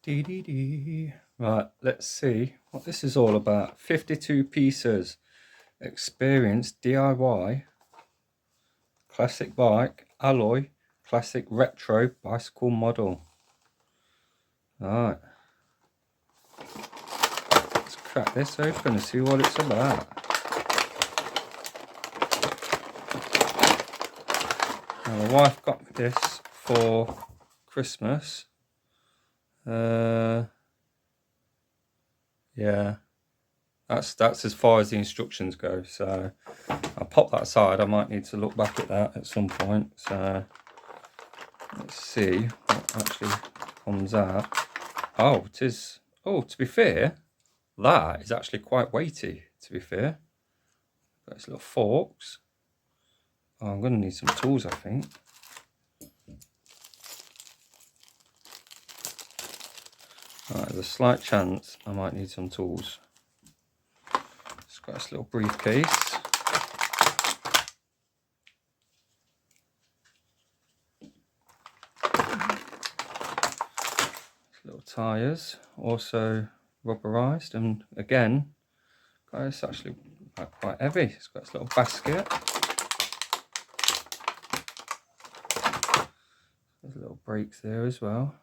Right, let's see what this is all about. 52 pieces. Experience DIY. Classic bike. Alloy. Classic retro bicycle model. Alright. Let's crack this open and see what it's about. Now, my wife got me this for Christmas. Yeah, that's as far as the instructions go, so I'll pop that aside. I might need to look back at that at some point. So let's see what actually comes out. Oh, it is. Oh, to be fair, that is actually quite weighty, to be fair. Got its little forks. Oh, I'm going to need some tools, I think. Right, there's a slight chance I might need some tools. It's got this little briefcase. Little tyres, also rubberized, and again, guys, it's actually quite heavy. It's got this little basket. There's little brakes there as well.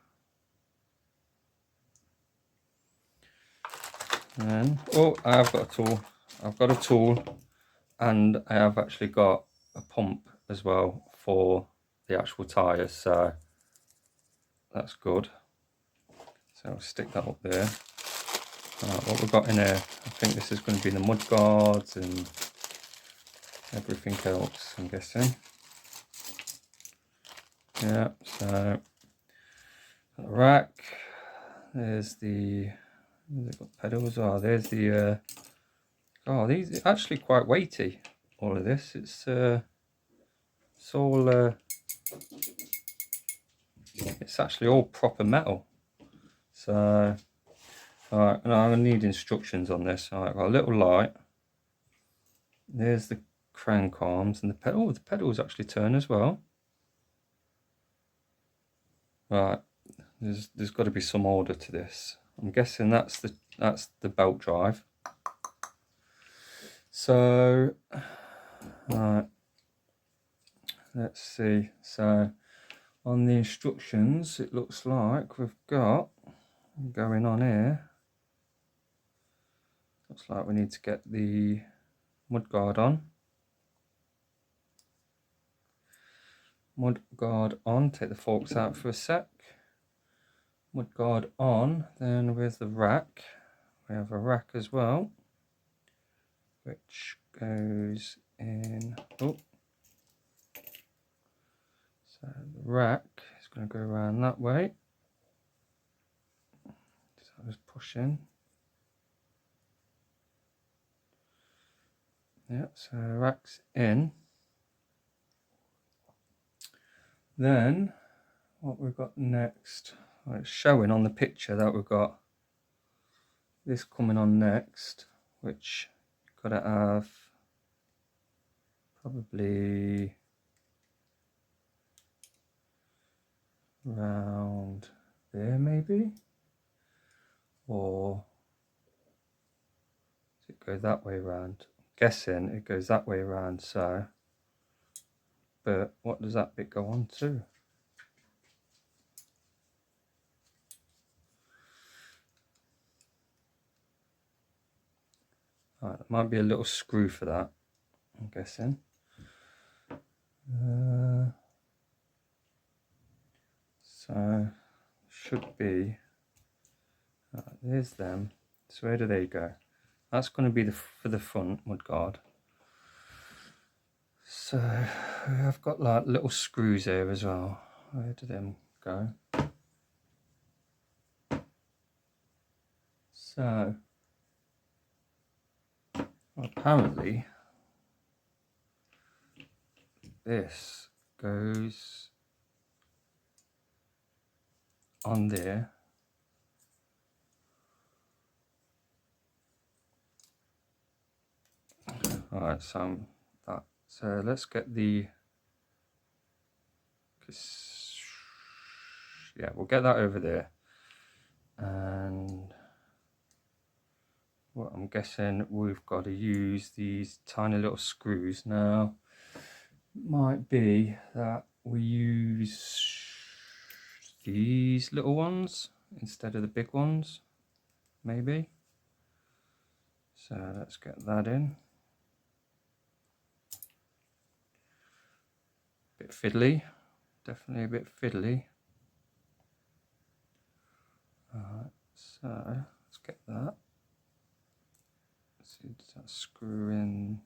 And then, oh, I have got a tool. I've got a tool, and I have actually got a pump as well for the actual tyres, so that's good. So I'll stick that up there. What we've got in here, I think this is going to be the mud guards and everything else, I'm guessing. Yeah, so the rack, there's the, they've got pedals, there's the, oh, these are actually quite weighty, all of this. It's all, it's actually all proper metal. So, alright, and I'm going to need instructions on this. Alright, got a little light. There's the crank arms and the pedal. Oh, the pedals actually turn as well. Right, there's got to be some order to this. I'm guessing that's the belt drive. So, right, let's see. So, on the instructions, it looks like we've got going on here. Looks like we need to get the mudguard on. Mudguard on. Take the forks out for a sec. Mudguard on. Then with the rack, we have a rack as well, which goes in. Oh, so the rack is going to go around that way. So I was pushing. Yeah, so rack's in. Then what we've got next, well, it's showing on the picture that we've got this coming on next, which got to have probably around there maybe, or does it go that way around? I'm guessing it goes that way around, so, but what does that bit go on to? Right, there might be a little screw for that, I'm guessing. So should be, there's them. So where do they go? That's going to be for the front mudguard. So I've got like little screws here as well. Where do them go? So apparently this goes on there. Alright, so let's get the, yeah, we'll get that over there. and well, I'm guessing we've got to use these tiny little screws. Now, it might be that we use these little ones instead of the big ones, maybe. So let's get that in. Bit fiddly, definitely a bit fiddly. Alright, so let's get that. Let's see, does that screw in?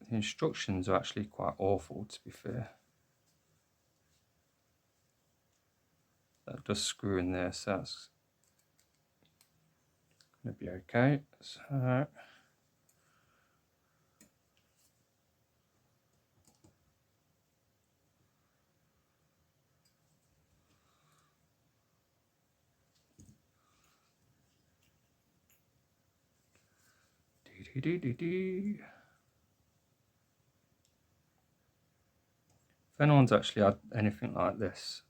The instructions are actually quite awful, to be fair. That does screw in there, so that's going to be okay. So if anyone's actually had anything like this,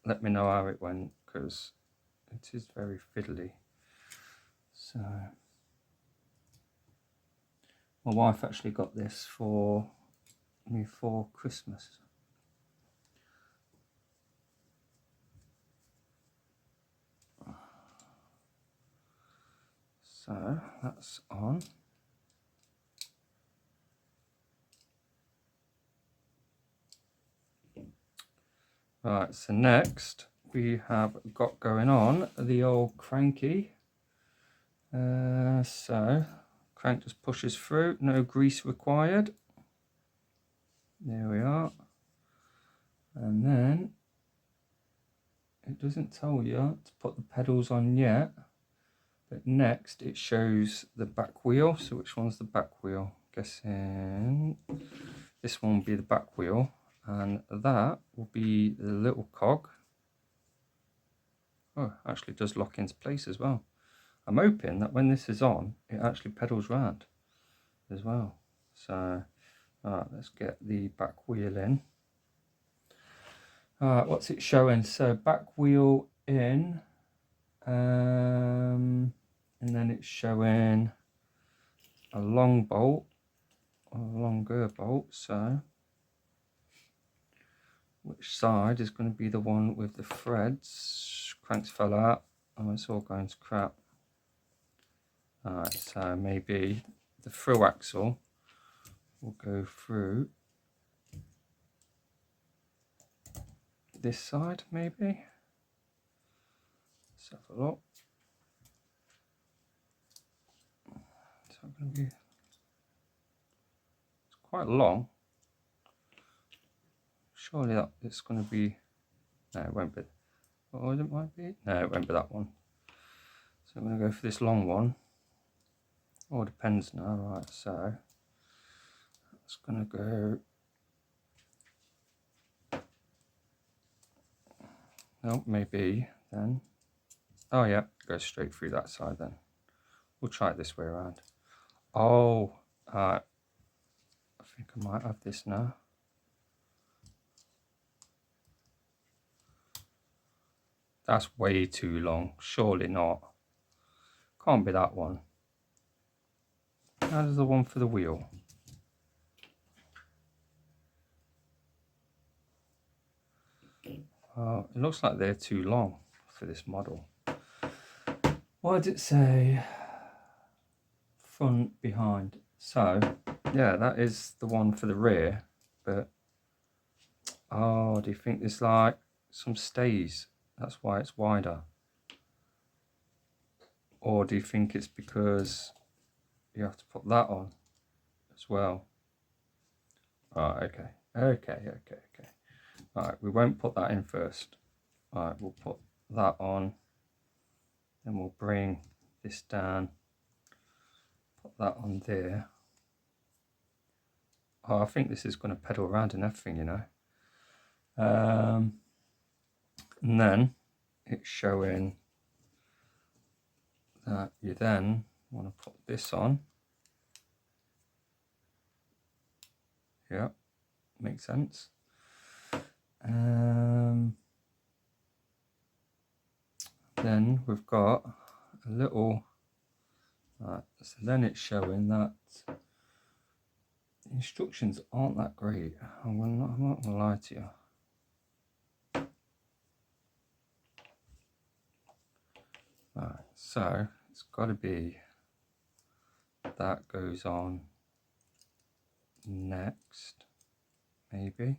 let me know how it went, because it is very fiddly. So my wife actually got this for me for Christmas. So that's on. Right, so next we have got going on the old cranky. So crank just pushes through, no grease required. There we are. And then it doesn't tell you to put the pedals on yet, but next it shows the back wheel. So which one's the back wheel? Guessing this one will be the back wheel, and that will be the little cog. Oh, actually does lock into place as well. I'm hoping that when this is on, it actually pedals round as well. So let's get the back wheel in. What's it showing? So back wheel in, and then it's showing a long bolt, a longer bolt. So which side is going to be the one with the threads? Cranks fell out. Oh, it's all going to crap. Alright, so maybe the through axle will go through this side, maybe. Let's have a look. Is that going to be? It's quite long. Surely that it's going to be. No, it won't be. Oh, it might be. No, it won't be that one. So I'm going to go for this long one. All depends now. Right, so it's going to go. No, maybe then. Oh yeah, go straight through that side then. We'll try it this way around. Oh, I think I might have this now. That's way too long. Surely not. Can't be that one. How does the one for the wheel? Oh, it looks like they're too long for this model. Why did it say front, behind? So, yeah, that is the one for the rear, but oh, do you think there's like some stays? That's why it's wider. Or do you think it's because you have to put that on as well? Oh, okay. Alright, we won't put that in first. Alright, we'll put that on. Then we'll bring this down. Put that on there. Oh, I think this is going to pedal around and everything, you know. And then it's showing that you then want to put this on. Yeah, makes sense. Then we've got a little, so then it's showing that the instructions aren't that great. I'm not gonna lie to you. Right, so it's got to be that goes on next, maybe.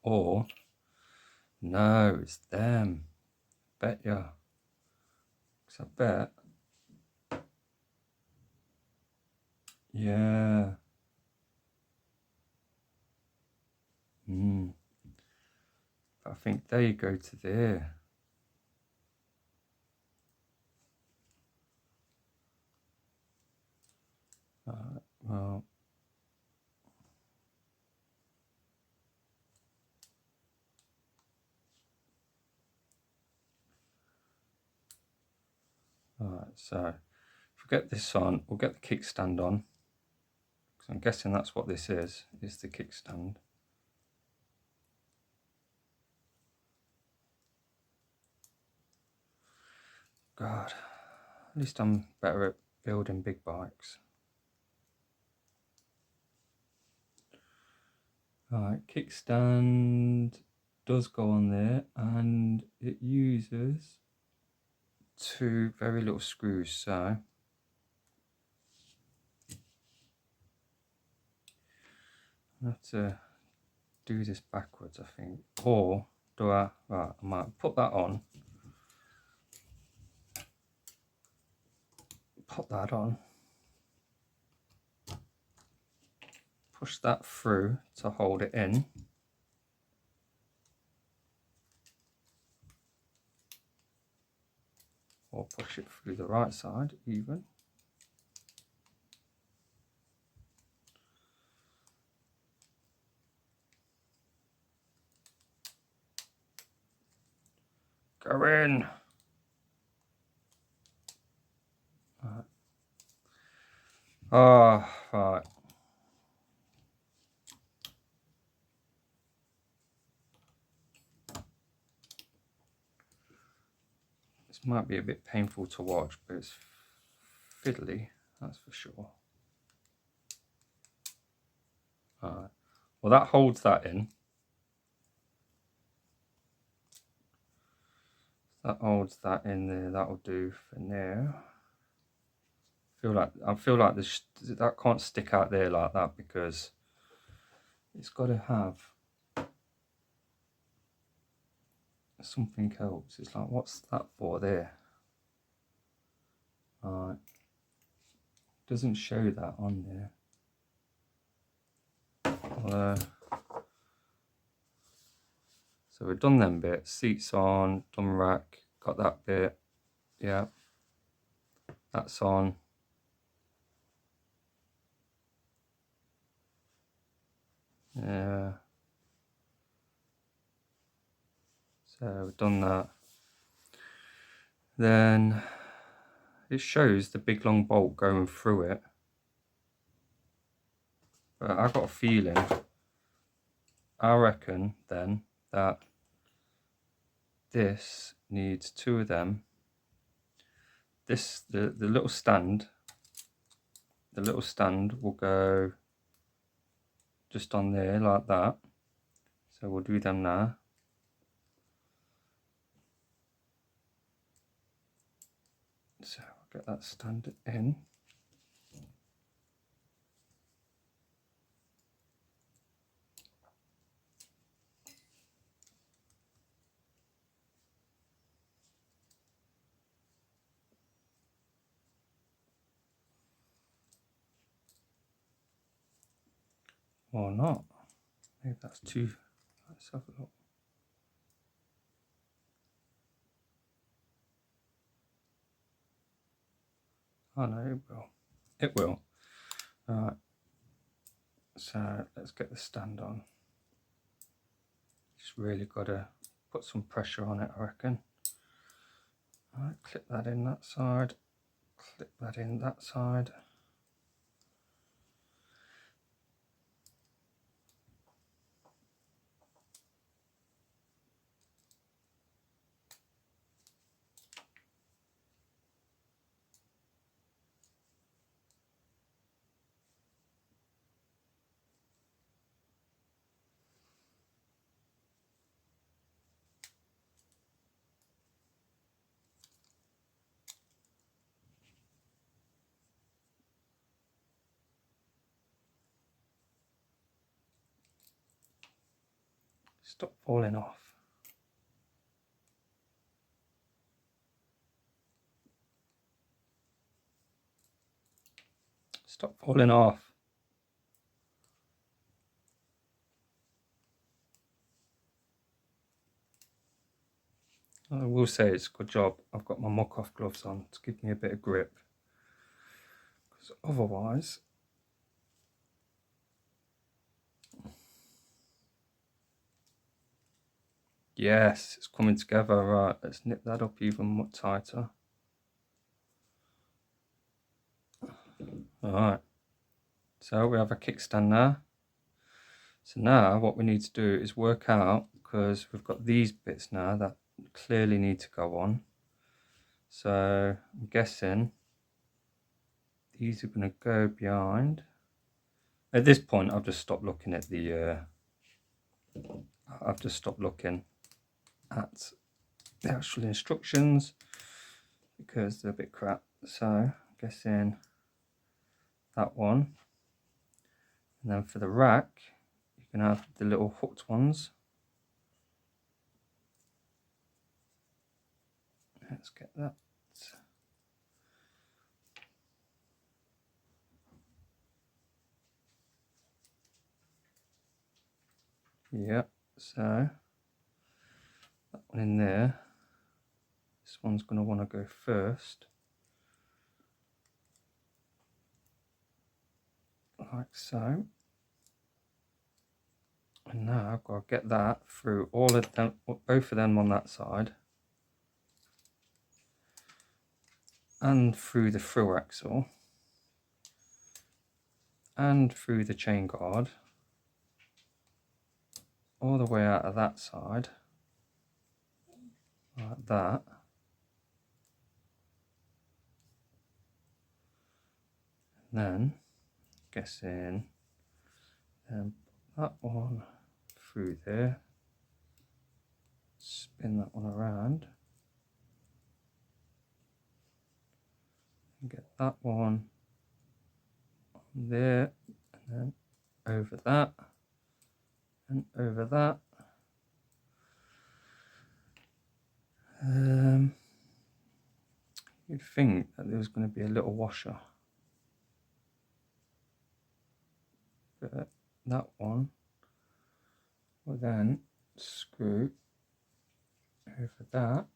Or no, it's them. Bet ya. 'Cause I bet. Yeah. I think they go to there. Well. Alright, so if we get this on, we'll get the kickstand on. Because I'm guessing that's what this is the kickstand. God, at least I'm better at building big bikes. Alright, kickstand does go on there, and it uses 2 very little screws, so I have to do this backwards, I think. Or do I? Right, I might put that on. Put that on. Push that through to hold it in. Or push it through the right side even. Go in. Right. Oh, right. This might be a bit painful to watch, but it's fiddly, that's for sure. Alright. Well, that holds that in. That holds that in there. That'll do for now. I feel like this that can't stick out there like that because it's got to have something else. It's like, what's that for there? Alright. Doesn't show that on there. So we've done them bits. Seats on, done rack, got that bit. Yeah. That's on. Yeah. So we've done that. Then it shows the big long bolt going through it. But I got a feeling, I reckon then that this needs 2 of them. This the little stand will go just on there like that. So we'll do them now. So I'll get that stand in. Or not. Maybe that's too. Let's have a look. Oh no, it will. It will. Alright. So let's get the stand on. Just really got to put some pressure on it, I reckon. Alright, clip that in that side, clip that in that side. Stop falling off. Stop falling off. I will say it's a good job I've got my muck off gloves on to give me a bit of grip, because otherwise yes, it's coming together. Right, let's nip that up even much tighter. Alright, so we have a kickstand now. So now what we need to do is work out, because we've got these bits now that clearly need to go on. So I'm guessing these are going to go behind. At this point I've just stopped looking at the the actual instructions because they're a bit crap. So I'm guessing that one, and then for the rack you can have the little hooked ones. Let's get that. Yeah, so that one in there. This one's going to want to go first, like so. And now I've got to get that through all of them, both of them on that side, and through the through axle, and through the chain guard, all the way out of that side, like that. And then, guessing, then that one through there, spin that one around, and get that one on there, and then over that, and over that. You'd think that there was going to be a little washer, but that one will then screw over that.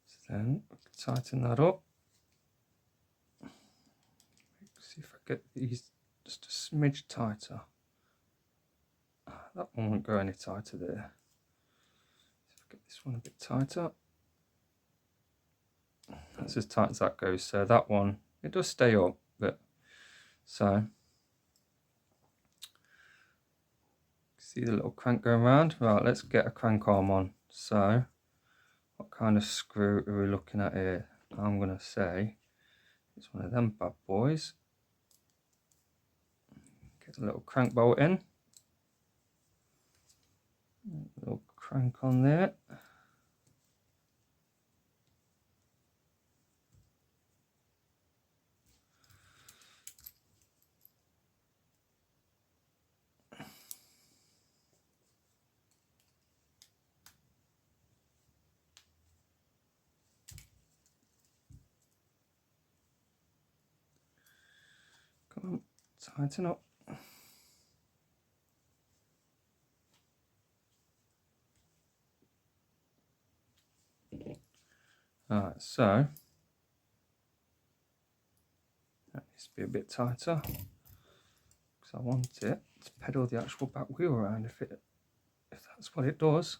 So then we can tighten that up. See if I get these just a smidge tighter. That one won't go any tighter there. So get this one a bit tighter. That's as tight as that goes. So that one, it does stay up, but so see the little crank going around. Right, let's get a crank arm on. So what kind of screw are we looking at here? I'm gonna say it's one of them bad boys. Get a little crank bolt in. A little crank on there. Come on, tighten up. Alright, so let me needs to be a bit tighter because I want it to pedal the actual back wheel around if that's what it does.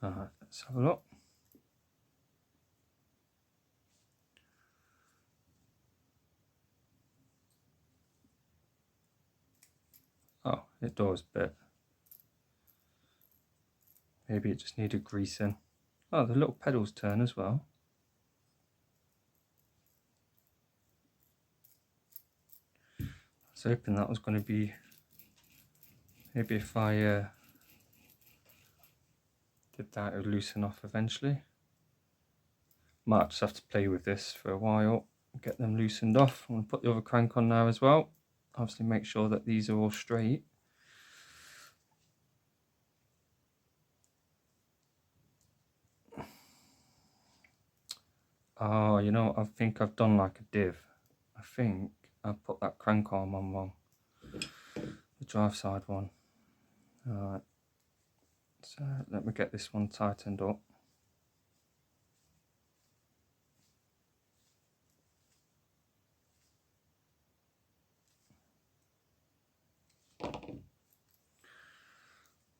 Alright, let's have a look. Oh, it does, but maybe it just needed greasing. Oh, the little pedals turn as well. I was hoping that was going to be, maybe if I did that, it would loosen off eventually. Might just have to play with this for a while, get them loosened off. I'm going to put the other crank on now as well. Obviously make sure that these are all straight. Oh, you know, I think I've done like a div. I think I put that crank arm on wrong. The drive side one. Alright. So let me get this one tightened up.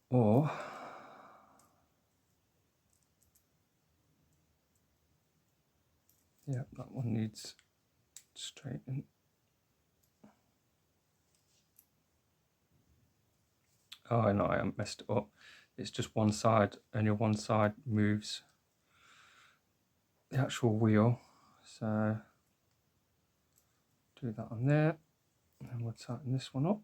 Or yeah, that one needs straightening. Oh no, I haven't messed it up. It's just one side, only one side moves the actual wheel. So do that on there, and we'll tighten this one up.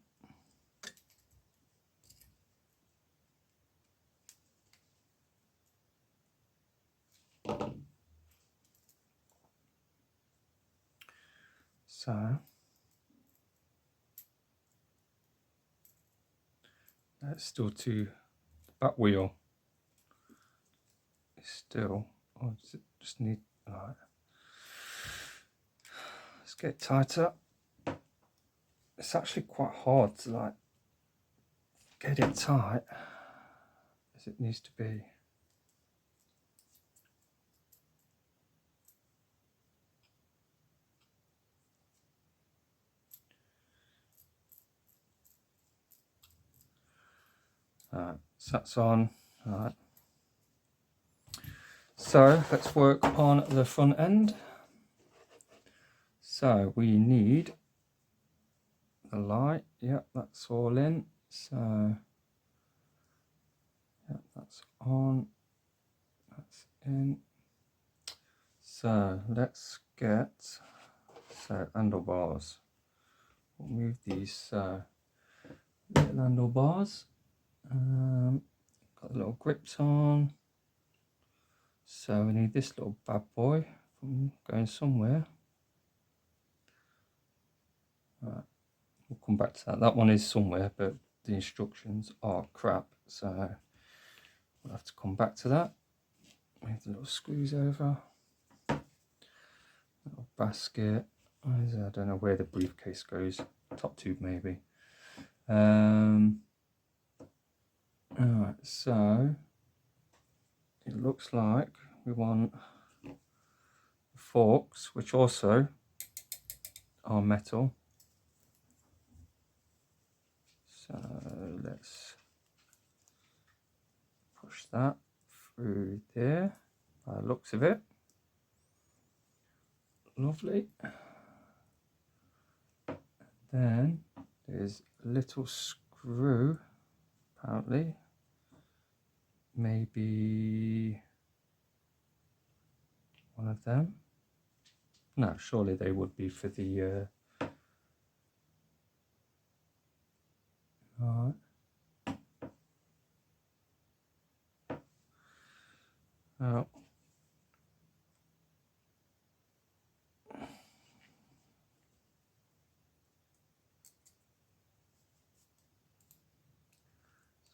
So that's still the back wheel is still, oh, does it just need, alright. Let's get it tighter. It's actually quite hard to like get it tight as it needs to be. Alright, so that's on. Alright. So let's work on the front end. So we need the light. Yep, that's all in. So yep, that's on. That's in. So let's get handlebars. We'll move these little handlebars. Got the little grips on. So we need this little bad boy from going somewhere. Right, we'll come back to that. That one is somewhere, but the instructions are crap, so we'll have to come back to that. Move the little screws over. Little basket. I don't know where the briefcase goes. Top tube maybe. Alright, so it looks like we want forks, which also are metal. So let's push that through there by the looks of it. Lovely. Then there's a little screw, apparently. Maybe one of them. No, surely they would be for the alright. Oh. Let's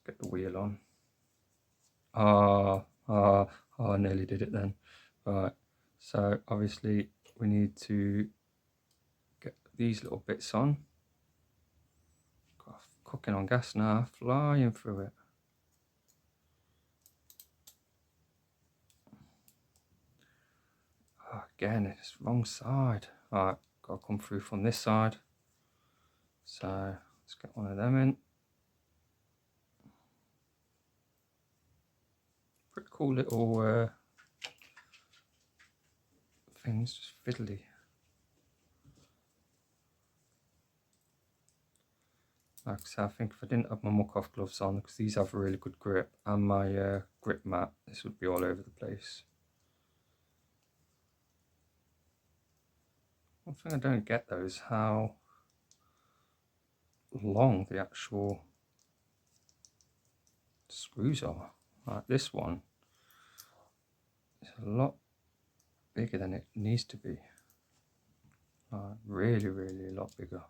get the wheel on. I nearly did it then. Right, so obviously we need to get these little bits on. Cooking on gas now, flying through it. again, it's wrong side. Alright, gotta come through from this side. So let's get one of them in. Pretty cool little things, just fiddly. Like I said, I think if I didn't have my muck off gloves on, because these have a really good grip, and my grip mat, this would be all over the place. One thing I don't get though is how long the actual screws are. Like this one is a lot bigger than it needs to be. Really, really a lot bigger.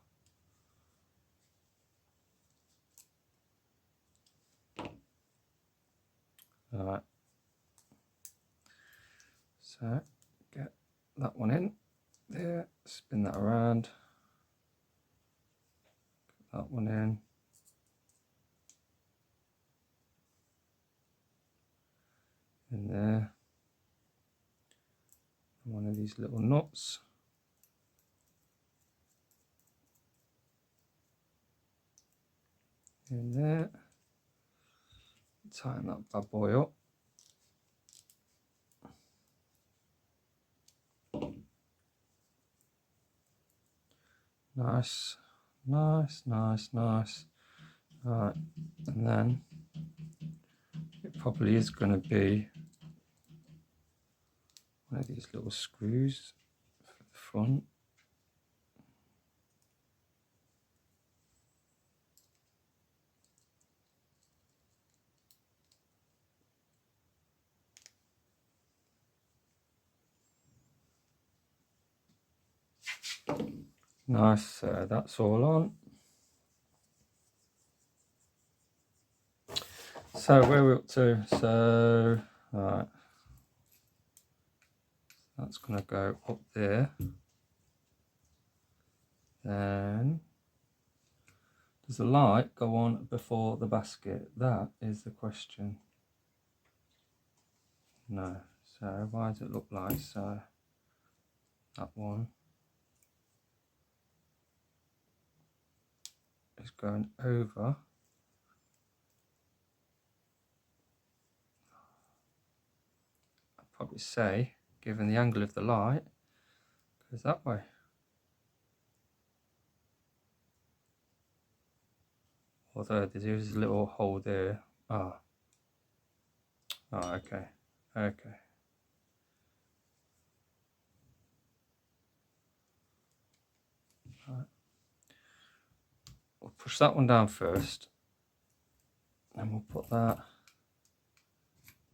Alright, so get that one in there, spin that around, get that one in there, and one of these little nuts. In there, tighten that bad boy up. Nice, nice, nice, nice. Alright, and then it probably is going to be one of these little screws for the front. Nice, that's all on. So where we're up to, so right, that's going to go up there. Then does the light go on before the basket? That is the question. No. So why does it look like so? That one is going over. I'd probably say, given the angle of the light, goes that way. Although there is a little hole there. Oh, okay, okay. Right. We'll push that one down first, and we'll put that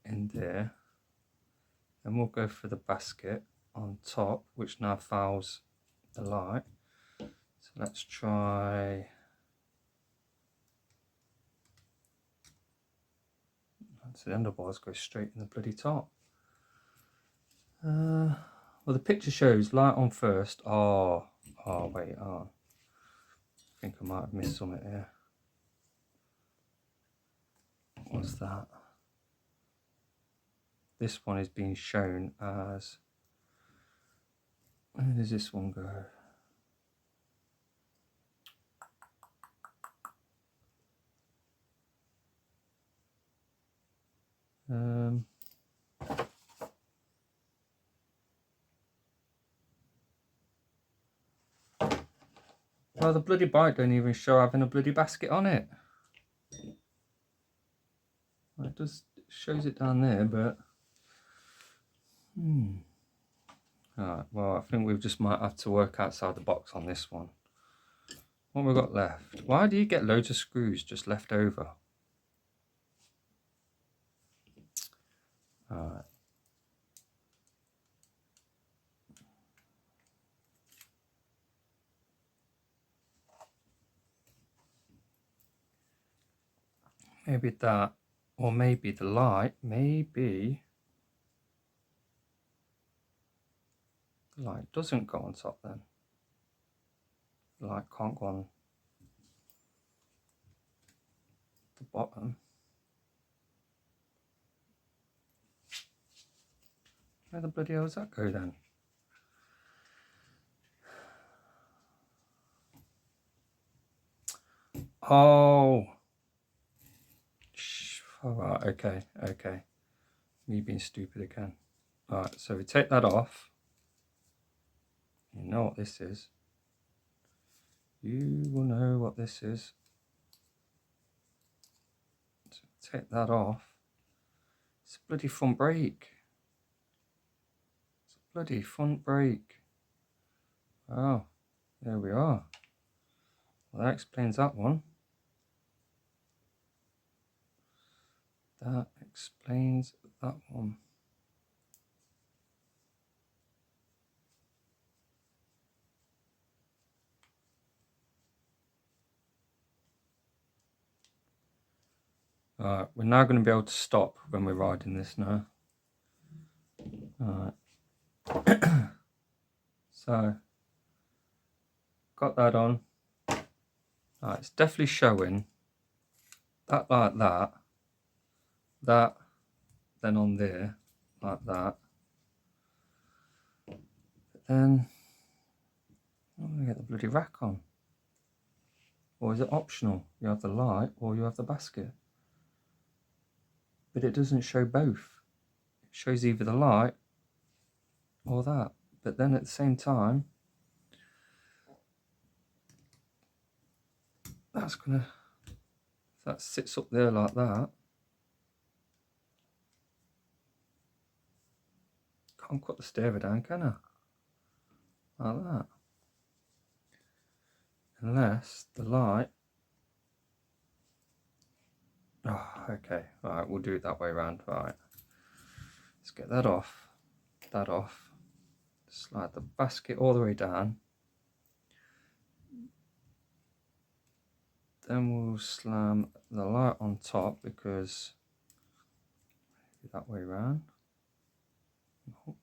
in there. Then we'll go for the basket on top, which now fouls the light. So let's try. So the handlebars go straight in the bloody top. Well, the picture shows light on first. Oh wait, I think I might have missed something here. What's that? This one is being shown as, where does this one go? Well, the bloody bike don't even show having a bloody basket on it. It does, shows it down there, but Alright, well, I think we just might have to work outside the box on this one. What have we got left? Why do you get loads of screws just left over? Alright. Maybe that, or maybe the light, maybe the light doesn't go on top then. The light can't go on the bottom. Where the bloody hell does that go then? Oh. All right, okay, okay. Me being stupid again. All right, so we take that off. You know what this is. You will know what this is. So take that off. It's a bloody front brake. It's a bloody front brake. Oh, there we are. Well, that explains that one. That explains that one. Alright, we're now going to be able to stop when we're riding this now. Alright. So, got that on. Alright, it's definitely showing that like that. That, then on there, like that. But then, I'm going to get the bloody rack on. Or is it optional? You have the light or you have the basket. But it doesn't show both. It shows either the light or that. But then at the same time, that's gonna, if that sits up there like that, can't put the stereo down, can I? Like that. Unless the light, oh, okay, right, we'll do it that way around, right. Let's get that off, slide the basket all the way down. Then we'll slam the light on top because that way around. Nope.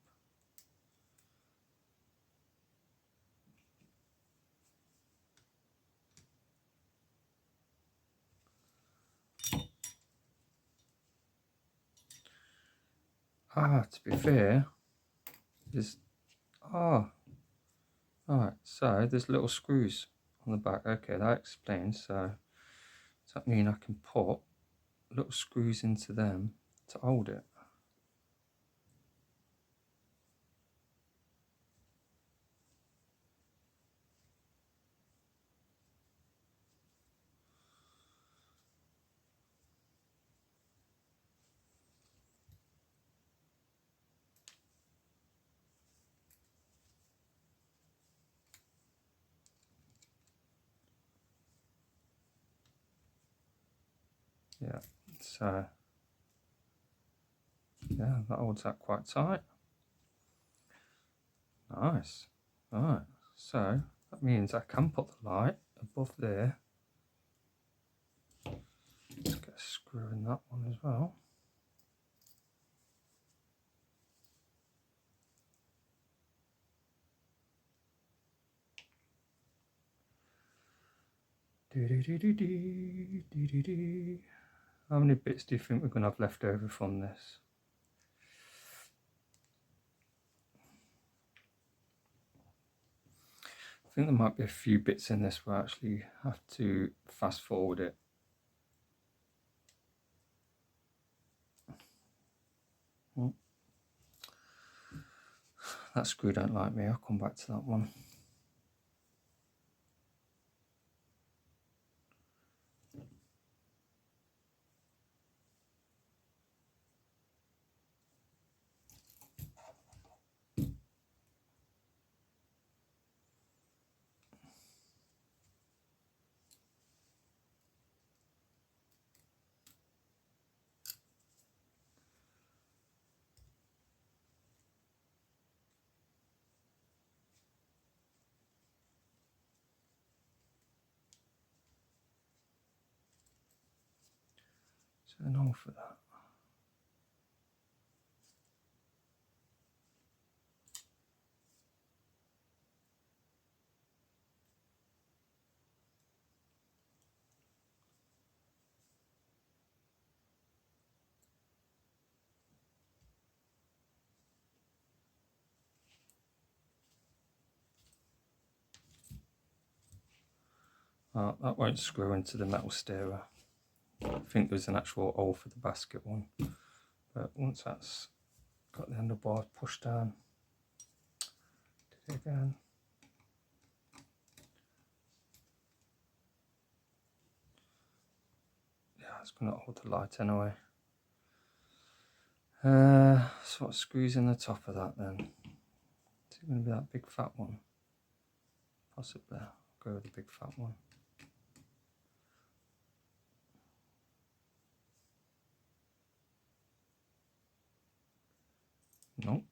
To be fair, there's, alright, so there's little screws on the back. Okay, that explains. So does that mean I can put little screws into them to hold it? Yeah, so yeah, that holds that quite tight. Nice. Alright, so that means I can put the light above there. Let's get a screw in that one as well. How many bits do you think we're going to have left over from this? I think there might be a few bits in this where I actually have to fast forward it. That screw don't like me, I'll come back to that one. Turn on for that. That won't screw into the metal steerer. I think there's an actual hole for the basket one, but once that's got the handlebar pushed down, did it again. Yeah, it's going to hold the light anyway. So what screws in the top of that then? Is it going to be that big fat one? Possibly. I'll go with the big fat one. Nope.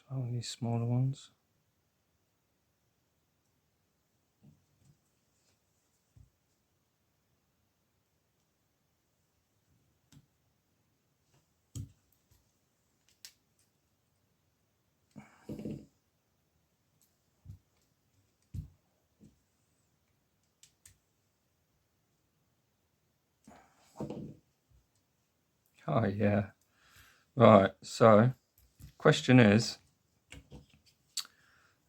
Try one of these smaller ones. Oh yeah. Right, so question is,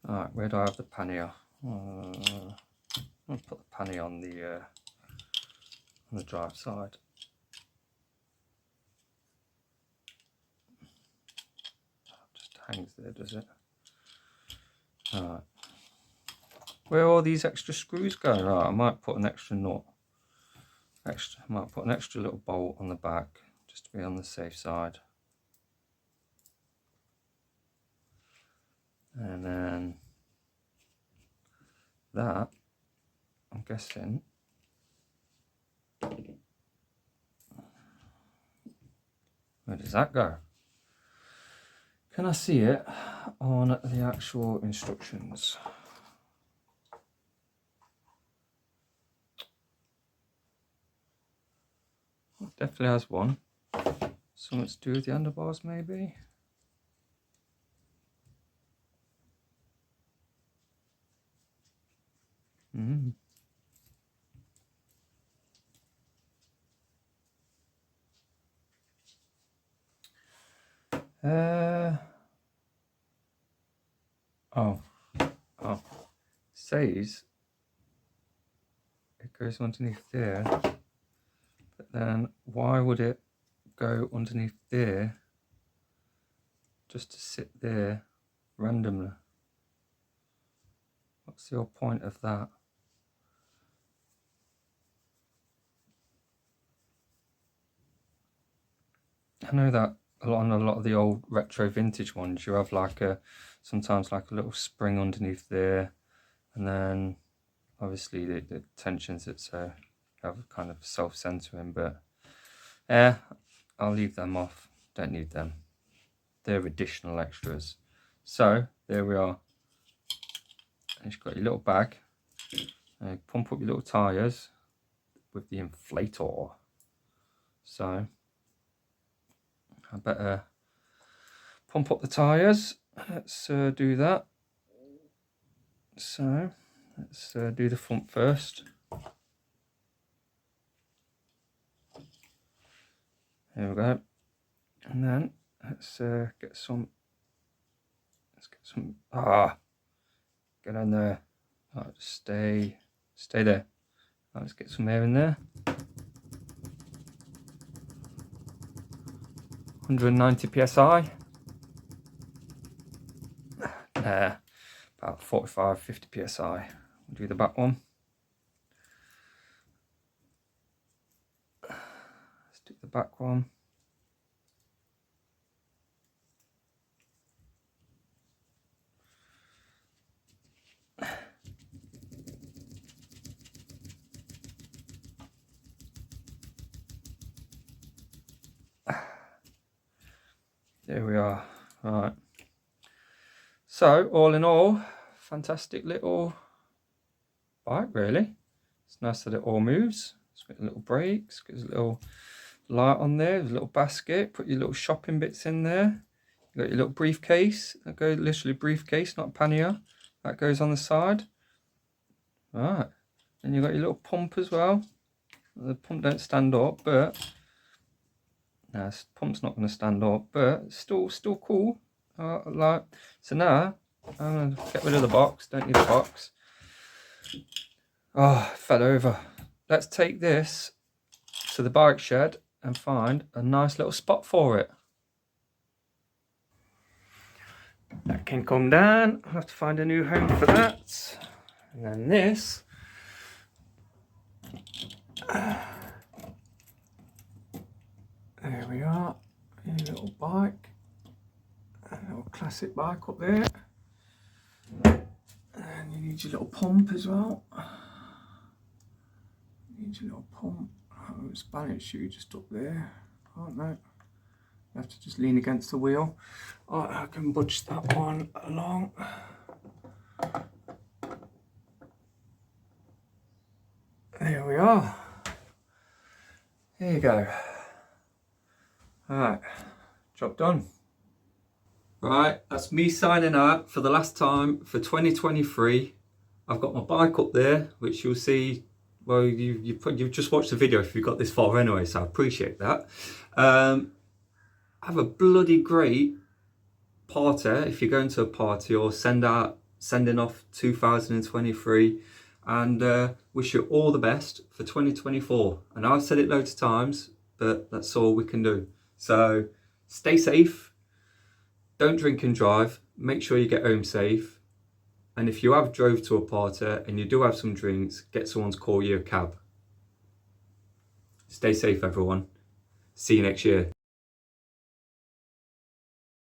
alright, where do I have the pannier? I'll put the pannier on the drive side. Just hangs there, does it? Alright. Where are all these extra screws going? Right, I might put an extra nut. I might put an extra little bolt on the back just to be on the safe side. And then that, I'm guessing, where does that go? Can I see it on the actual instructions? It definitely has one. Something to do with the handlebars, maybe? Oh, says it goes underneath there, but then why would it go underneath there just to sit there randomly? What's the whole point of that? I know that on a lot of the old retro vintage ones you have like sometimes like a little spring underneath there, and then obviously the tensions that have a kind of self-centering, but I'll leave them off, don't need them, they're additional extras. So there we are, and you've got your little bag, pump up your little tyres with the inflator. So I better pump up the tyres. Let's do that. So let's do the front first. There we go. And then let's get some. Get on there. Right, stay there. Right, let's get some air in there. 190 psi. About 45-50 psi. We'll do the back one. Let's do the back one. There we are. Right. So all in all, fantastic little bike really. It's nice that it all moves. It's got little brakes, got a little light on there, there's a little basket, put your little shopping bits in there. You got your little briefcase, that goes literally briefcase, not pannier. That goes on the side. Right. And you got your little pump as well. The pump don't stand up, but no, pump's not going to stand up, but it's still cool. So now I'm going to get rid of the box. Don't need the box. Oh, fell over. Let's take this to the bike shed and find a nice little spot for it. That can come down. I'll have to find a new home for that. And then this. There we are. A little bike. A little classic bike up there. And you need your little pump as well. You need your little pump. Oh, it's balance shoe just up there. Oh no. You have to just lean against the wheel. Oh, I can budge that one along. There we are. There you go. Alright, job done. Right, that's me signing out for the last time for 2023. I've got my bike up there, which you'll see. Well, you've just watched the video if you've got this far anyway, so I appreciate that. Have a bloody great party if you're going to a party or sending off 2023, and wish you all the best for 2024. And I've said it loads of times, but that's all we can do. So stay safe, don't drink and drive, make sure you get home safe, and if you have drove to a party and you do have some drinks, get someone to call you a cab. Stay safe everyone, see you next year.